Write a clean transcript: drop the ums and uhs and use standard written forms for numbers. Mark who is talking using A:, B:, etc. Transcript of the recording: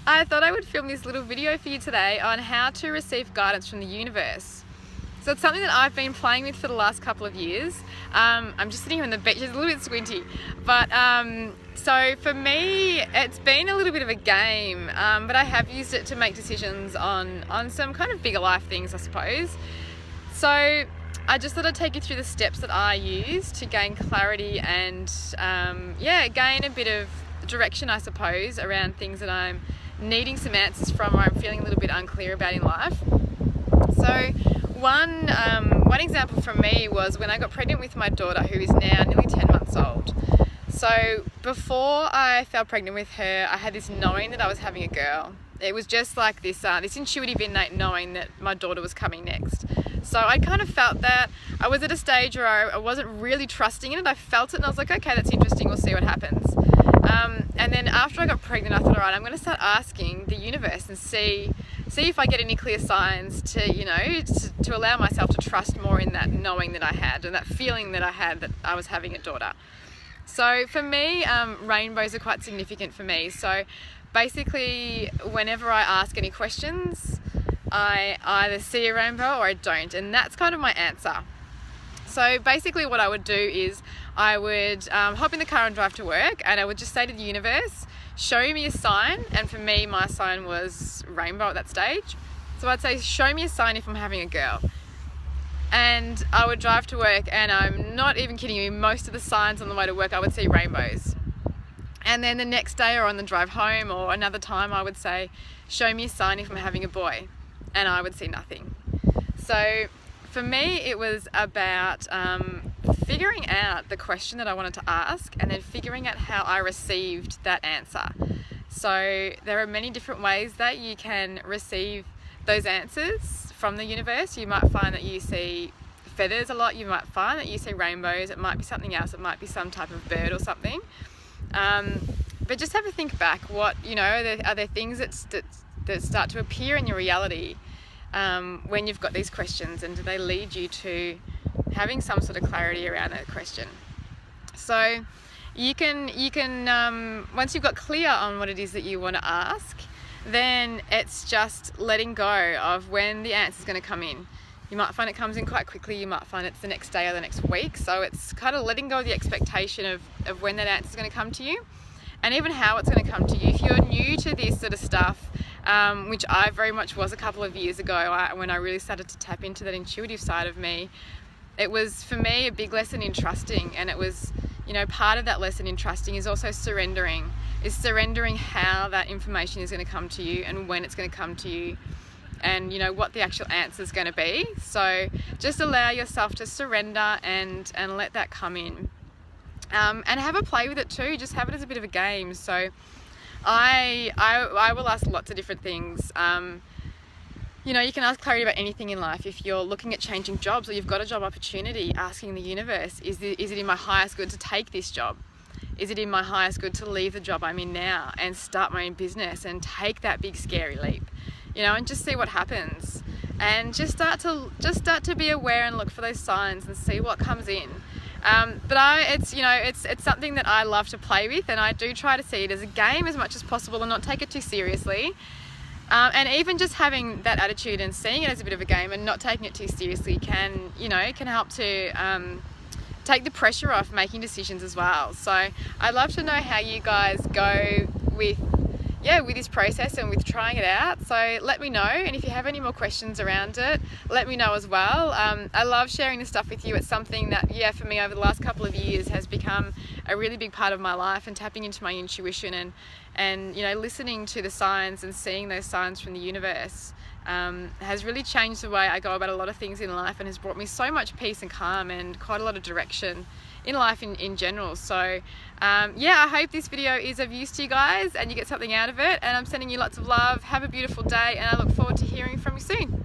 A: I thought I would film this little video for you today on how to receive guidance from the universe. So it's something that I've been playing with for the last couple of years. I'm just sitting here on the beach, it's a little bit squinty, but so for me it's been a little bit of a game, but I have used it to make decisions on some kind of bigger life things, I suppose. So I just thought I'd take you through the steps that I use to gain clarity and gain a bit of direction, I suppose, around things that I'm needing some answers from or I'm feeling a little bit unclear about in life. So one example from me was when I got pregnant with my daughter, who is now nearly 10 months old. So before I fell pregnant with her, I had this knowing that I was having a girl. It was just like this intuitive, innate knowing that my daughter was coming next. So I kind of felt that. I was at a stage where I wasn't really trusting in it. I felt it and I was like, okay, that's interesting, we'll see what happens. And then after I got pregnant, I thought, all right, I'm going to start asking the universe and see if I get any clear signs to allow myself to trust more in that knowing that I had and that feeling that I had that I was having a daughter. So for me, rainbows are quite significant for me. So basically, whenever I ask any questions, I either see a rainbow or I don't, and that's kind of my answer. So basically what I would do is I would hop in the car and drive to work, and I would just say to the universe, show me a sign. And for me, my sign was rainbow at that stage. So I'd say, show me a sign if I'm having a girl. And I would drive to work, and I'm not even kidding you, most of the signs on the way to work I would see rainbows. And then the next day or on the drive home or another time I would say, show me a sign if I'm having a boy, and I would see nothing. So for me it was about figuring out the question that I wanted to ask and then figuring out how I received that answer. So there are many different ways that you can receive those answers from the universe. You might find that you see feathers a lot, you might find that you see rainbows, it might be something else, it might be some type of bird or something. But just have a think back, are there things that start to appear in your reality when you've got these questions, and do they lead you to having some sort of clarity around that question? So you can once you've got clear on what it is that you want to ask, then it's just letting go of when the answer is going to come in. You might find it comes in quite quickly, you might find it's the next day or the next week. So it's kind of letting go of the expectation of when that answer is going to come to you, and even how it's going to come to you. If you're new to this sort of stuff, which I very much was a couple of years ago, when I really started to tap into that intuitive side of me, it was for me a big lesson in trusting. And it was, part of that lesson in trusting is also surrendering how that information is going to come to you and when it's going to come to you, and what the actual answer is going to be. So just allow yourself to surrender and let that come in, and have a play with it too. Just have it as a bit of a game. So I will ask lots of different things. You can ask clarity about anything in life. If you're looking at changing jobs or you've got a job opportunity, asking the universe, is it in my highest good to take this job? Is it in my highest good to leave the job I'm in now and start my own business and take that big scary leap? And just see what happens, and just start to be aware and look for those signs and see what comes in. It's something that I love to play with, and I do try to see it as a game as much as possible and not take it too seriously. And even just having that attitude and seeing it as a bit of a game and not taking it too seriously can help to take the pressure off making decisions as well. So I'd love to know how you guys go with this process and with trying it out. So let me know, and if you have any more questions around it, let me know as well. I love sharing this stuff with you. It's something that, for me over the last couple of years has become a really big part of my life, and tapping into my intuition and listening to the signs and seeing those signs from the universe has really changed the way I go about a lot of things in life, and has brought me so much peace and calm and quite a lot of direction in life in general. So I hope this video is of use to you guys and you get something out of it, and I'm sending you lots of love. Have a beautiful day, and I look forward to hearing from you soon.